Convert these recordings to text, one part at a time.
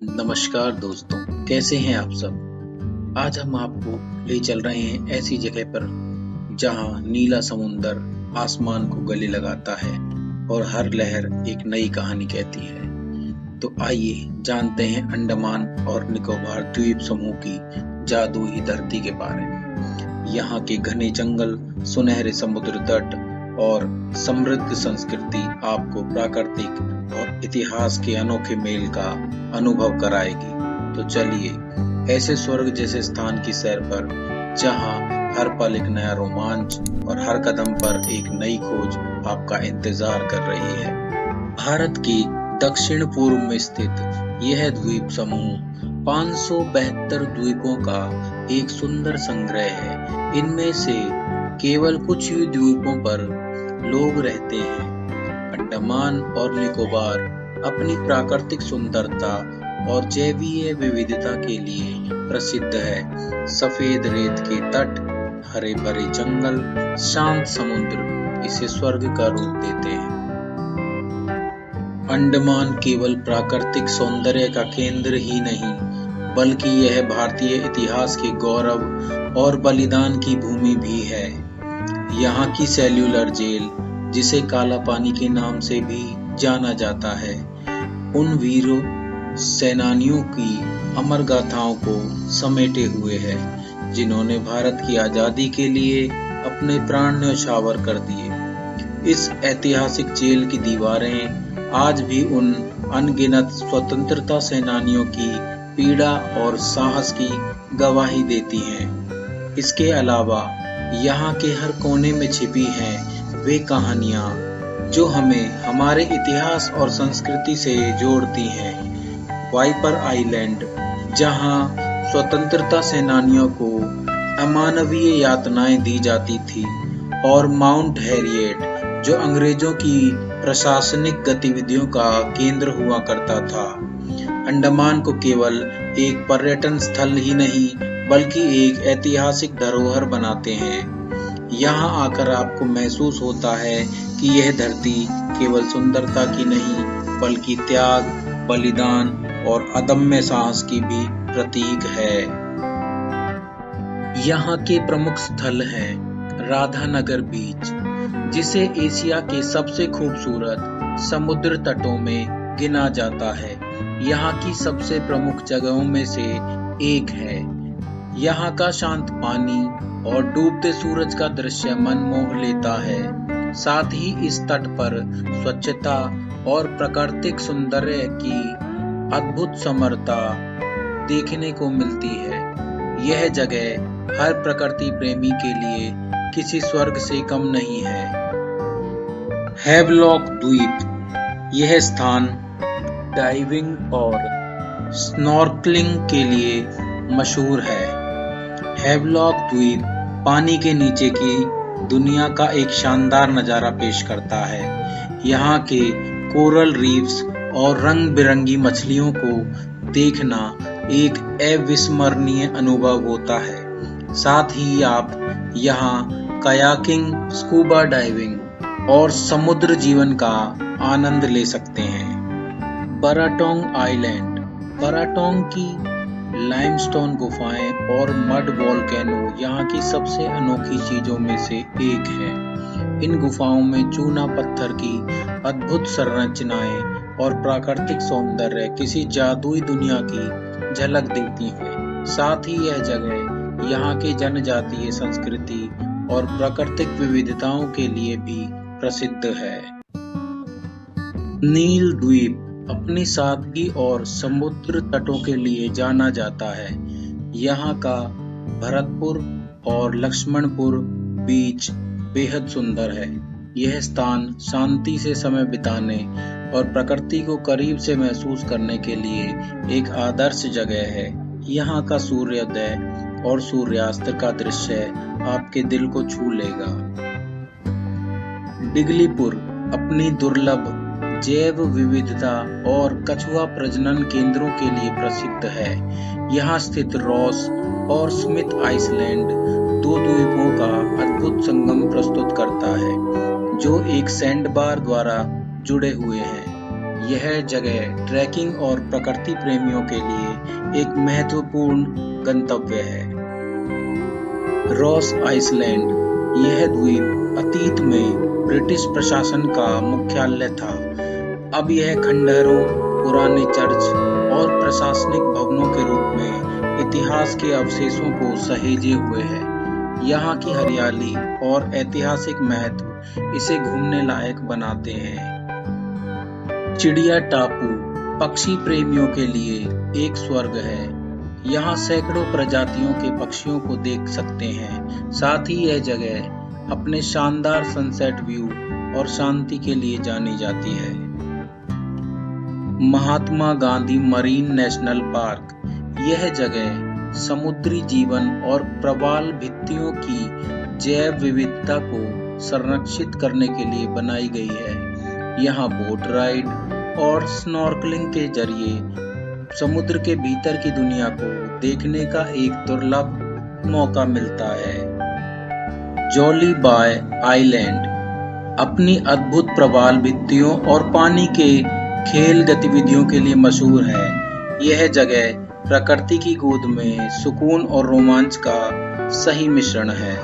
नमस्कार दोस्तों, कैसे हैं आप सब। आज हम आपको ले चल रहे हैं ऐसी जगह पर जहां नीला समुंदर आसमान को गले लगाता है और हर लहर एक नई कहानी कहती है। तो आइए जानते हैं अंडमान और निकोबार द्वीप समूह की जादुई धरती के बारे में। यहाँ के घने जंगल, सुनहरे समुद्र तट और समृद्ध संस्कृति आपको प्राकृतिक और इतिहास के अनोखे मेल का अनुभव कराएगी। तो चलिए ऐसे स्वर्ग जैसे स्थान की सैर पर, जहां हर पल एक नया रोमांच और हर कदम पर एक नई खोज आपका इंतजार कर रही है। भारत के दक्षिण पूर्व में स्थित यह द्वीप समूह 572 द्वीपों का एक सुंदर संग्रह है। इनमें से केवल कुछ ही द्वीपों पर लोग रहते हैं। अंडमान और निकोबार अपनी प्राकृतिक सुंदरता और जैवीय विविधता के लिए प्रसिद्ध है। सफेद रेत के तट, हरे भरे जंगल, शांत समुद्र इसे स्वर्ग का रूप देते हैं। अंडमान केवल प्राकृतिक सौंदर्य का केंद्र ही नहीं, बल्कि यह भारतीय इतिहास के गौरव और बलिदान की भूमि भी है। यहाँ की सेल्यूलर जेल, जिसे काला पानी के नाम से भी जाना जाता है, उन वीरों सेनानियों की अमर गाथाओं को समेटे हुए है, जिन्होंने भारत की आजादी के लिए अपने प्राण न्यौछावर कर दिए। इस ऐतिहासिक जेल की दीवारें आज भी उन अनगिनत स्वतंत्रता सेनानियों की पीड़ा और साहस की गवाही देती हैं। इसके अलावा यहाँ के हर कोने में छिपी हैं वे कहानियाँ जो हमें हमारे इतिहास और संस्कृति से जोड़ती हैं। वाइपर आइलैंड, जहाँ स्वतंत्रता सेनानियों को अमानवीय यातनाएं दी जाती थी, और माउंट हैरियट, जो अंग्रेजों की प्रशासनिक गतिविधियों का केंद्र हुआ करता था, अंडमान को केवल एक पर्यटन स्थल ही नहीं बल्कि एक ऐतिहासिक धरोहर बनाते हैं। यहाँ आकर आपको महसूस होता है कि यह धरती केवल सुंदरता की नहीं, बल्कि त्याग, बलिदान और अदम्य साहस की भी प्रतीक है। यहाँ के प्रमुख स्थल हैं राधानगर बीच, जिसे एशिया के सबसे खूबसूरत समुद्र तटों में गिना जाता है। यहाँ की सबसे प्रमुख जगहों में से एक है। यहाँ का शांत पानी और डूबते सूरज का दृश्य मन मोह लेता है। साथ ही इस तट पर स्वच्छता और प्राकृतिक सौंदर्य की अद्भुत समरता देखने को मिलती है। यह जगह हर प्रकृति प्रेमी के लिए किसी स्वर्ग से कम नहीं है। हैवलॉक द्वीप, यह स्थान डाइविंग और स्नॉर्कलिंग के लिए मशहूर है। हैवलॉक द्वीप पानी के नीचे की दुनिया का एक शानदार नजारा पेश करता है। यहाँ के कोरल रीफ्स और रंग बिरंगी मछलियों को देखना एक अविस्मरणीय अनुभव होता है। साथ ही आप यहाँ कयाकिंग, स्कूबा डाइविंग और समुद्र जीवन का आनंद ले सकते हैं। बराटोंग आइलैंड, बराटोंग की लाइमस्टोन गुफाएं और मड वोल्केनो यहाँ की सबसे अनोखी चीजों में से एक है। इन गुफाओं में चूना पत्थर की अद्भुत संरचनाएं और प्राकृतिक सौंदर्य किसी जादुई दुनिया की झलक देती हैं। साथ ही यह जगह यहाँ की जनजातीय संस्कृति और प्राकृतिक विविधताओं के लिए भी प्रसिद्ध है। नील द्वीप अपनी सादगी और समुद्र तटों के लिए जाना जाता है। यहाँ का भरतपुर और लक्ष्मणपुर बीच बेहद सुंदर है। यह स्थान शांति से समय बिताने और प्रकृति को करीब से महसूस करने के लिए एक आदर्श जगह है। यहाँ का सूर्योदय और सूर्यास्त का दृश्य आपके दिल को छू लेगा। डिगलीपुर अपनी दुर्लभ जैव विविधता और कछुआ प्रजनन केंद्रों के लिए प्रसिद्ध है। यहाँ स्थित रॉस और स्मिथ आइसलैंड दो द्वीपों का अद्भुत संगम प्रस्तुत करता है, जो एक सैंडबार द्वारा जुड़े हुए हैं। यह जगह ट्रैकिंग और प्रकृति प्रेमियों के लिए एक महत्वपूर्ण गंतव्य है। रॉस आइसलैंड, यह द्वीप अतीत में ब्रिटिश प्रशासन का मुख्यालय था। अब यह खंडहरों, पुराने चर्च और प्रशासनिक भवनों के रूप में इतिहास के अवशेषों को सहेजे हुए है। यहाँ की हरियाली और ऐतिहासिक महत्व इसे घूमने लायक बनाते हैं। चिड़िया टापू पक्षी प्रेमियों के लिए एक स्वर्ग है। यहाँ सैकड़ों प्रजातियों के पक्षियों को देख सकते हैं। साथ ही यह जगह अपने शानदार सनसेट व्यू और शांति के लिए जानी जाती है। Mahatma Gandhi marine national park, यह जगह समुद्री जीवन और प्रवाल भित्तियों की जैव विविधता को संरक्षित करने के लिए बनाई गई है। यहाँ बोट राइड और स्नॉर्कलिंग के जरिए समुद्र के भीतर की दुनिया को देखने का एक दुर्लभ मौका मिलता है। जॉली बाय आइलैंड अपनी अद्भुत प्रवाल भित्तियों और पानी के खेल गतिविधियों के लिए मशहूर है। यह जगह प्रकृति की गोद में सुकून और रोमांच का सही मिश्रण है।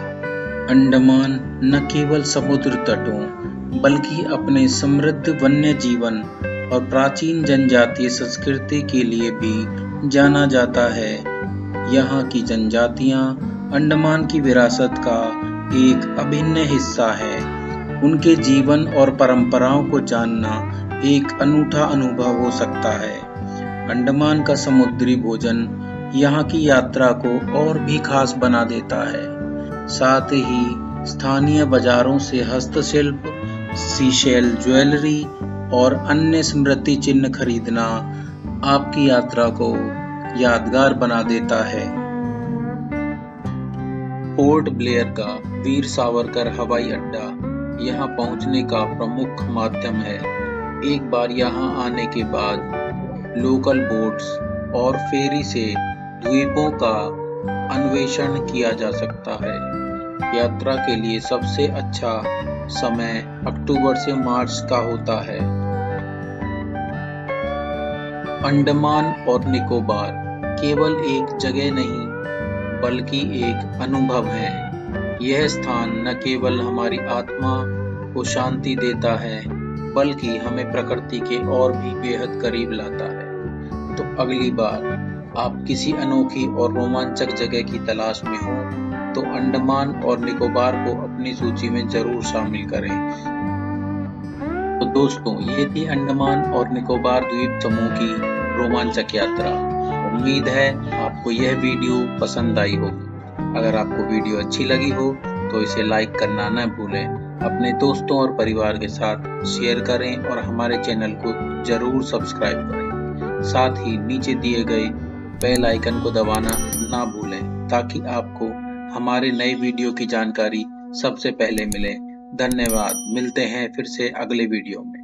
अंडमान न केवल समुद्र तटों बल्कि अपने समृद्ध वन्य जीवन और प्राचीन जनजातीय संस्कृति के लिए भी जाना जाता है। यहाँ की जनजातियाँ अंडमान की विरासत का एक अभिन्न हिस्सा है। उनके जीवन और परंपराओं को जानना एक अनूठा अनुभव हो सकता है। अंडमान का समुद्री भोजन यहाँ की यात्रा को और भी खास बना देता है। साथ ही स्थानीय बाजारों से हस्तशिल्प, सीशेल ज्वेलरी और अन्य स्मृति चिन्ह खरीदना आपकी यात्रा को यादगार बना देता है। पोर्ट ब्लेयर का वीर सावरकर हवाई अड्डा यहाँ पहुँचने का प्रमुख माध्यम है। एक बार यहाँ आने के बाद लोकल बोट्स और फेरी से द्वीपों का अन्वेषण किया जा सकता है। यात्रा के लिए सबसे अच्छा समय अक्टूबर से मार्च का होता है। अंडमान और निकोबार केवल एक जगह नहीं बल्कि एक अनुभव है। यह स्थान न केवल हमारी आत्मा को शांति देता है बल्कि हमें प्रकृति के और भी बेहद करीब लाता है। तो अगली बार आप किसी अनोखी और रोमांचक जगह की तलाश में हो तो अंडमान और निकोबार को अपनी सूची में जरूर शामिल करें। तो दोस्तों, ये थी अंडमान और निकोबार द्वीप समूह की रोमांचक यात्रा। उम्मीद है आपको यह वीडियो पसंद आई होगी। अगर आपको वीडियो अच्छी लगी हो तो इसे लाइक करना न भूलें। अपने दोस्तों और परिवार के साथ शेयर करें और हमारे चैनल को जरूर सब्सक्राइब करें। साथ ही नीचे दिए गए बेल आइकन को दबाना ना भूलें ताकि आपको हमारे नए वीडियो की जानकारी सबसे पहले मिले। धन्यवाद। मिलते हैं फिर से अगले वीडियो में।